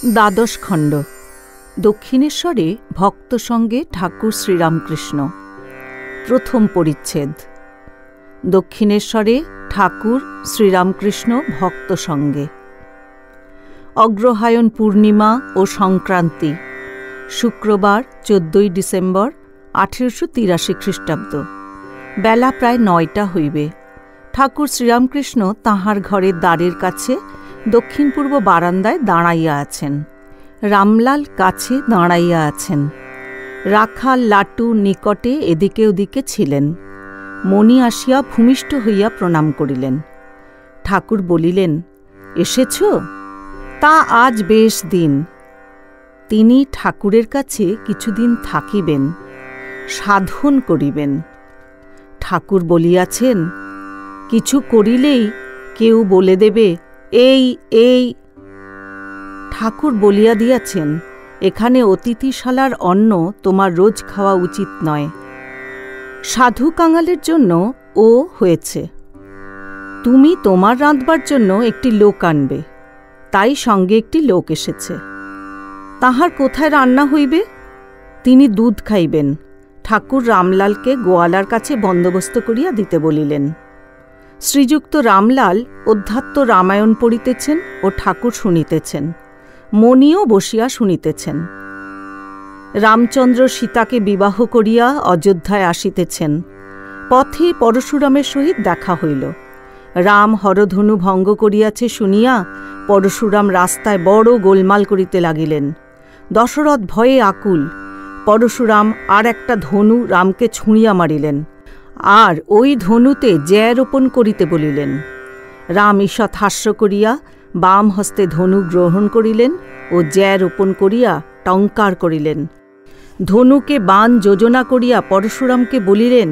দ্বাদশ খণ্ড। দক্ষিণেশ্বরে ভক্ত সঙ্গে ঠাকুর শ্রীরামকৃষ্ণ। প্রথম পরিচ্ছেদ। দক্ষিণেশ্বরে ঠাকুর শ্রীরামকৃষ্ণ ভক্ত সঙ্গে। অগ্রহায়ণ পূর্ণিমা ও সংক্রান্তি, শুক্রবার 14 ডিসেম্বর 1883 খ্রিস্টাব্দ। বেলা প্রায় 9টা হইবে। ঠাকুর শ্রীরামকৃষ্ণ তাঁহার ঘরের দ্বারের কাছে দক্ষিণ পূর্ব বারান্দায় দাঁড়াইয়া আছেন। রামলাল কাছে দাঁড়াইয়া আছেন। রাখাল লাটু নিকটে এদিকে ওদিকে ছিলেন। মণি আসিয়া ভূমিষ্ঠ হইয়া প্রণাম করিলেন। ঠাকুর বলিলেন, এসেছ? তা আজ বেশ দিন। তিনি ঠাকুরের কাছে কিছুদিন থাকিবেন, সাধন করিবেন। ঠাকুর বলিয়াছেন, কিছু করিলেই কেউ বলে দেবে এই এই। ঠাকুর বলিয়া দিয়াছেন, এখানে অতিথিশালার অন্ন তোমার রোজ খাওয়া উচিত নয়। সাধু কাঙালের জন্য ও হয়েছে। তুমি তোমার রাঁধবার জন্য একটি লোক আনবে, তাই সঙ্গে একটি লোক এসেছে। তাহার কোথায় রান্না হইবে? তিনি দুধ খাইবেন। ঠাকুর রামলালকে গোয়ালার কাছে বন্দোবস্ত করিয়া দিতে বলিলেন। শ্রীযুক্ত রামলাল অধ্যাত্ম রামায়ণ পড়িতেছেন ও ঠাকুর শুনিতেছেন। মণিও বসিয়া শুনিতেছেন। রামচন্দ্র সীতাকে বিবাহ করিয়া অযোধ্যায় আসিতেছেন। পথে পরশুরামের সহিত দেখা হইল। রাম হরধনু ভঙ্গ করিয়াছে শুনিয়া পরশুরাম রাস্তায় বড় গোলমাল করিতে লাগিলেন। দশরথ ভয়ে আকুল। পরশুরাম আর একটা ধনু রামকে ছুঁড়িয়া মারিলেন, আর ওই ধনুতে জ্যা রোপণ করিতে বলিলেন। রাম ঈষৎ হাস্য করিয়া বাম হস্তে ধনু গ্রহণ করিলেন ও জ্যা রোপণ করিয়া টঙ্কার করিলেন। ধনুকে বাণ যোজনা করিয়া পরশুরামকে বলিলেন,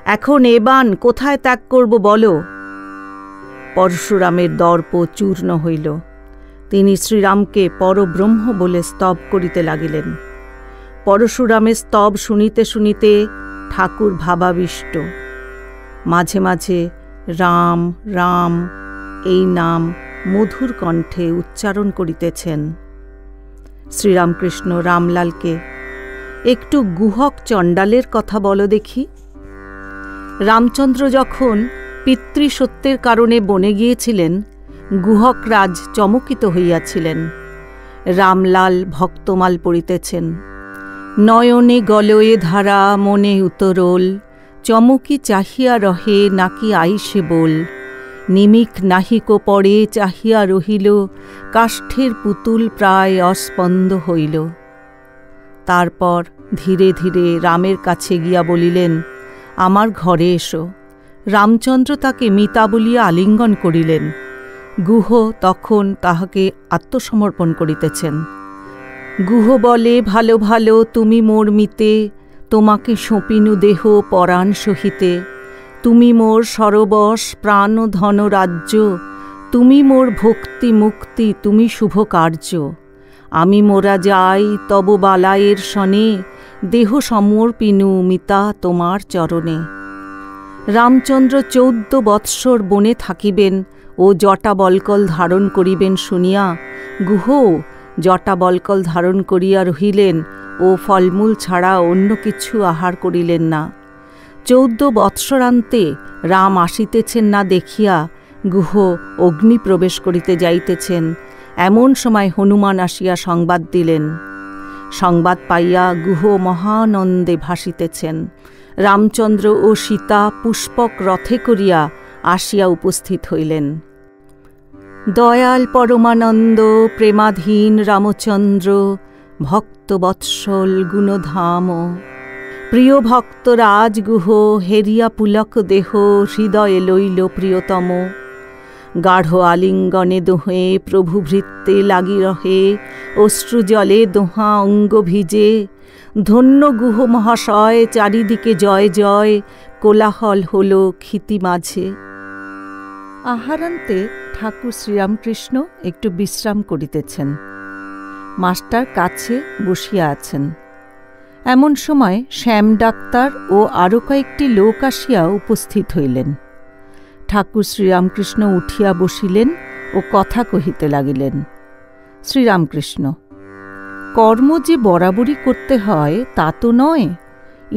এখন এ বাণ কোথায় ত্যাগ করব বলো। পরশুরামের দর্প চূর্ণ হইল। তিনি শ্রীরামকে পরব্রহ্ম বলে স্তব করিতে লাগিলেন। পরশুরামের স্তব শুনিতে শুনিতে ঠাকুর ভাবাবিষ্ট। মাঝে মাঝে রাম রাম এই নাম মধুর কণ্ঠে উচ্চারণ করিতেছেন। শ্রীরামকৃষ্ণ রামলালকে, একটু গুহক চণ্ডালের কথা বলো দেখি। রামচন্দ্র যখন পিতৃসত্যের কারণে বনে গিয়েছিলেন, গুহকরাজ চমকিত হইয়াছিলেন। রামলাল ভক্তমাল পড়িতেছেন। নয়নে গলয়ে ধারা মনে উতরোল, চমকি চাহিয়া রহে নাকি আইসে বল। নিমিক নাহিক পড়ে চাহিয়া রহিল, কাষ্ঠের পুতুল প্রায় অস্পন্দ হইল। তারপর ধীরে ধীরে রামের কাছে গিয়া বলিলেন, আমার ঘরে এসো। রামচন্দ্র তাকে মিতা বলিয়া আলিঙ্গন করিলেন। গুহ তখন তাহাকে আত্মসমর্পণ করিতেছেন। গুহ বলে, ভালো ভালো তুমি মোর মিতে, তোমাকে সঁপিনু দেহ পরাণ সহিতে। তুমি মোর সরবশ প্রাণ ধন রাজ্য, তুমি মোর ভক্তি মুক্তি, তুমি শুভ কার্য। আমি মোরা যাই তব বালায়ের সনে, দেহ সমর্পিনু মিতা তোমার চরণে। রামচন্দ্র 14 বৎসর বনে থাকিবেন ও জটা বলকল ধারণ করিবেন শুনিয়া গুহ জটা বলকল ধারণ করিয়া রহিলেন ও ফলমূল ছাড়া অন্য কিছু আহার করিলেন না। 14 বৎসরান্তে রাম আসিতেছেন না দেখিয়া গুহ অগ্নি প্রবেশ করিতে যাইতেছেন। এমন সময় হনুমান আসিয়া সংবাদ দিলেন। সংবাদ পাইয়া গুহ মহানন্দে ভাসিতেছেন। রামচন্দ্র ও সীতা পুষ্পক রথে করিয়া আসিয়া উপস্থিত হইলেন। দয়াল পরমানন্দ প্রেমাধীন রামচন্দ্র, ভক্তবৎসল গুণধাম। প্রিয় ভক্ত রাজগুহ হেরিয়া পুলক দেহ, হৃদয়ে লইল প্রিয়তম। গাঢ় আলিঙ্গনে দোহে প্রভু ভৃত্যে লাগি রহে, অশ্রুজলে দোহা অঙ্গ ভিজে। ধন্য গুহ মহাশয়, চারিদিকে জয় জয়, কোলাহল হল ক্ষিতি মাঝে। আহারান্তে ঠাকুর শ্রীরামকৃষ্ণ একটু বিশ্রাম করিতেছেন। মাস্টার কাছে বসিয়া আছেন। এমন সময় শ্যাম ডাক্তার ও আরও কয়েকটি লোক আসিয়া উপস্থিত হইলেন। ঠাকুর শ্রীরামকৃষ্ণ উঠিয়া বসিলেন ও কথা কহিতে লাগিলেন। শ্রীরামকৃষ্ণ: কর্ম যে বরাবরই করতে হয় তা তো নয়।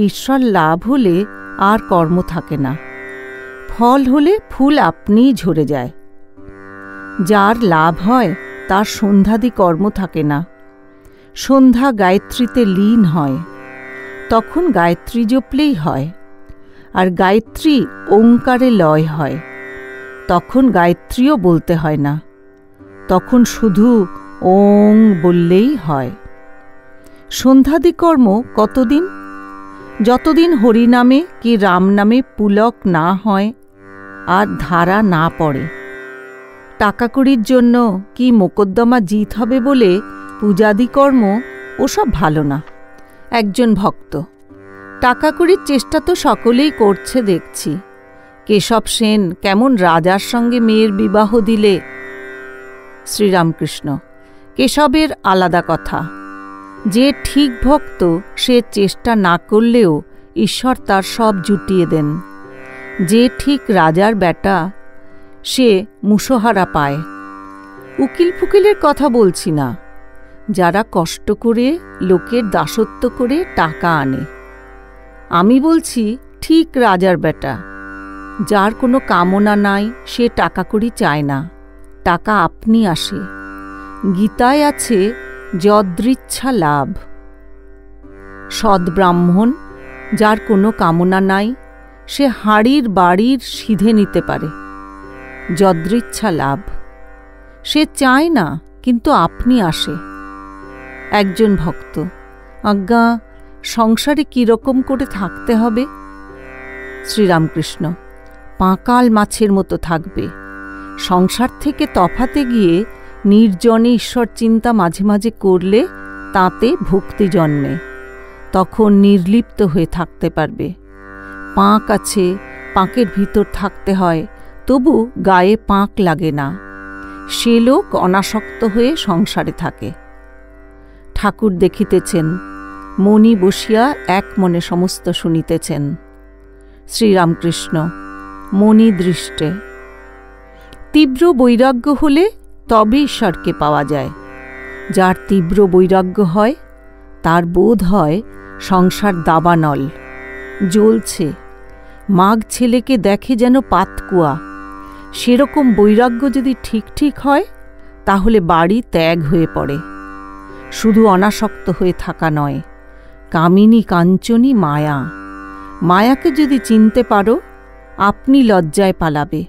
ঈশ্বর লাভ হলে আর কর্ম থাকে না, ফল হলে ফুল আপনিই ঝরে যায়। যার লাভ হয় তার সন্ধ্যাদি কর্ম থাকে না, সন্ধ্যা গায়ত্রীতে লীন হয়, তখন গায়ত্রী জপলেই হয়। আর গায়ত্রী ওঙ্কারে লয় হয়, তখন গায়ত্রীও বলতে হয় না, তখন শুধু ওং বললেই হয়। সন্ধ্যাদি কর্ম কতদিন? যতদিন হরিনামে কি রাম নামে পুলক না হয় আর ধারা না পড়ে। টাকা কড়ির জন্য কি মোকদ্দমা জিত হবে বলে পূজাদি কর্ম ওসব ভালো না। একজন ভক্ত: টাকা কড়ির চেষ্টা তো সকলেই করছে দেখছি। কেশব সেন কেমন রাজার সঙ্গে মেয়ের বিবাহ দিলে। শ্রীরামকৃষ্ণ: কেশবের আলাদা কথা। যে ঠিক ভক্ত সে চেষ্টা না করলেও ঈশ্বর তার সব জুটিয়ে দেন। যে ঠিক রাজার বেটা সে মুসোহারা পায়। উকিল ফুকিলের কথা বলছি না, যারা কষ্ট করে লোকের দাসত্ব করে টাকা আনে। আমি বলছি ঠিক রাজার বেটা, যার কোনো কামনা নাই, সে টাকা কড়ি চায় না, টাকা আপনি আসে। গীতায় আছে যদৃচ্ছা লাভ। সদ্ব্রাহ্মণ, যার কোনো কামনা নাই, সে হাঁড়ির বাড়ির সিধে নিতে পারে। যদৃচ্ছা লাভ, সে চায় না কিন্তু আপনি আসে। একজন ভক্ত: আজ্ঞা, সংসারে কীরকম করে থাকতে হবে? শ্রীরামকৃষ্ণ: পাঁকাল মাছের মতো থাকবে। সংসার থেকে তফাতে গিয়ে নির্জনে ঈশ্বর চিন্তা মাঝে মাঝে করলে তাতে ভক্তি জন্মে, তখন নির্লিপ্ত হয়ে থাকতে পারবে। পাঁক আছে, পাঁকের ভিতর থাকতে হয়, তবু গায়ে পাঁক লাগে না। সে লোক অনাসক্ত হয়ে সংসারে থাকে। ঠাকুর দেখিতেছেন, মণি বসিয়া এক মনে সমস্ত শুনিতেছেন। শ্রীরামকৃষ্ণ: মণি দৃষ্টে। তীব্র বৈরাগ্য হলে তবে ঈশ্বরকে পাওয়া যায়। যার তীব্র বৈরাগ্য হয় তার বোধ হয় সংসার দাবানল, জ্বলছে। মাঘ ছেলেকে দেখে যেন পাতকুয়া। সেরকম বৈরাগ্য যদি ঠিক ঠিক হয় তাহলে বাড়ি ত্যাগ হয়ে পড়ে। শুধু অনাসক্ত হয়ে থাকা নয়, কামিনী কাঞ্চনী মায়া। মায়াকে যদি চিনতে পারো, আপনি লজ্জায় পালাবে।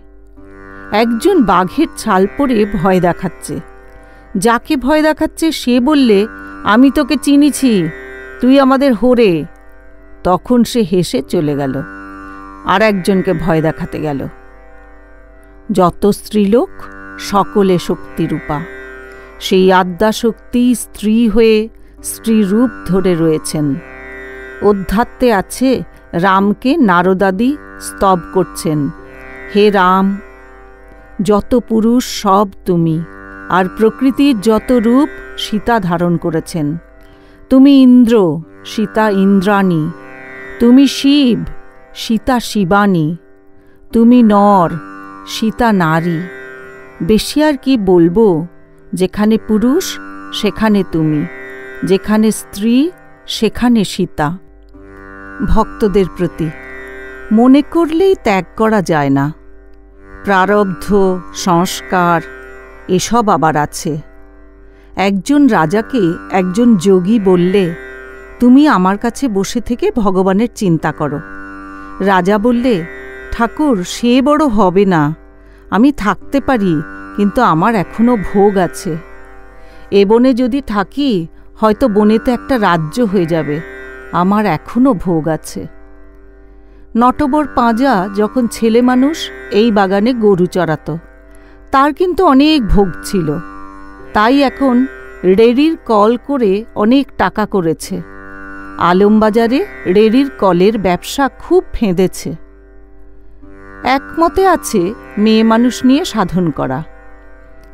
একজন বাঘের ছাল পরে ভয় দেখাচ্ছে। যাকে ভয় দেখাচ্ছে সে বললে, আমি তোকে চিনিছি, তুই আমাদের হোরে। তখন সে হেসে চলে গেল, আর একজনকে ভয় দেখাতে গেল। যত স্ত্রীলোক সকলে শক্তিরূপা। সেই আদ্যাশক্তি স্ত্রী হয়ে স্ত্রীরূপ ধরে রয়েছেন। অধ্যাত্মে আছে রামকে নারদাদি স্তব করছেন, হে রাম, যত পুরুষ সব তুমি, আর প্রকৃতির যত রূপ সীতা ধারণ করেছেন। তুমি ইন্দ্র, সীতা ইন্দ্রাণী। তুমি শিব, সীতা শিবানী। তুমি নর, সীতা নারী। বেশি আর কি বলবো? যেখানে পুরুষ সেখানে তুমি, যেখানে স্ত্রী সেখানে সীতা। ভক্তদের প্রতি: মনে করলেই ত্যাগ করা যায় না। প্রারব্ধ, সংস্কার এসব আবার আছে। একজন রাজাকে একজন যোগী বললে, তুমি আমার কাছে বসে থেকে ভগবানের চিন্তা করো। রাজা বললে, ঠাকুর সে বড় হবে না, আমি থাকতে পারি, কিন্তু আমার এখনো ভোগ আছে। এ বনে যদি থাকি হয়তো বনেতে একটা রাজ্য হয়ে যাবে, আমার এখনো ভোগ আছে। নটবর পাঁজা যখন ছেলে মানুষ এই বাগানে গরু চড়াত, তার কিন্তু অনেক ভোগ ছিল। তাই এখন রেড়ির কল করে অনেক টাকা করেছে। আলমবাজারে রেড়ির কলের ব্যবসা খুব ফেঁদেছে। একমতে আছে মেয়ে মানুষ নিয়ে সাধন করা।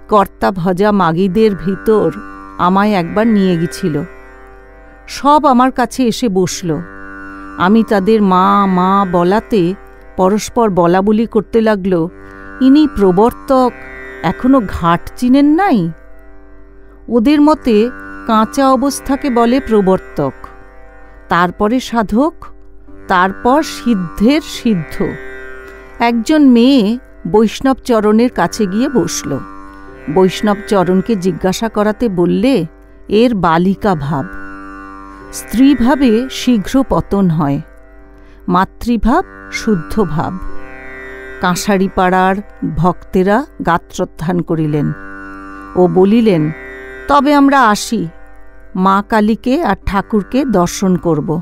কর্তা ভজা মাগিদের ভিতর আমায় একবার নিয়ে গেছিল। সব আমার কাছে এসে বসল। আমি তাদের মা মা বলাতে পরস্পর বলাবলি করতে লাগল, ইনি প্রবর্তক এখনো ঘাট চিনেন নাই? ওদের মতে কাঁচা অবস্থাকে বলে প্রবর্তক, তারপরে সাধক, তারপর সিদ্ধের সিদ্ধ। একজন মেয়ে বৈষ্ণবচরণের কাছে গিয়ে বসল। বৈষ্ণবচরণকে জিজ্ঞাসা করাতে বললে, এর বালিকা ভাব। স্ত্রীভাবে শীঘ্র পতন হয়, মাতৃভাব শুদ্ধ ভাব। কাঁসারিপাড়ার ভক্তেরা গাত্রোত্থান করিলেন ও বলিলেন, তবে আমরা আসি, মা কালীকে আর ঠাকুরকে দর্শন করব।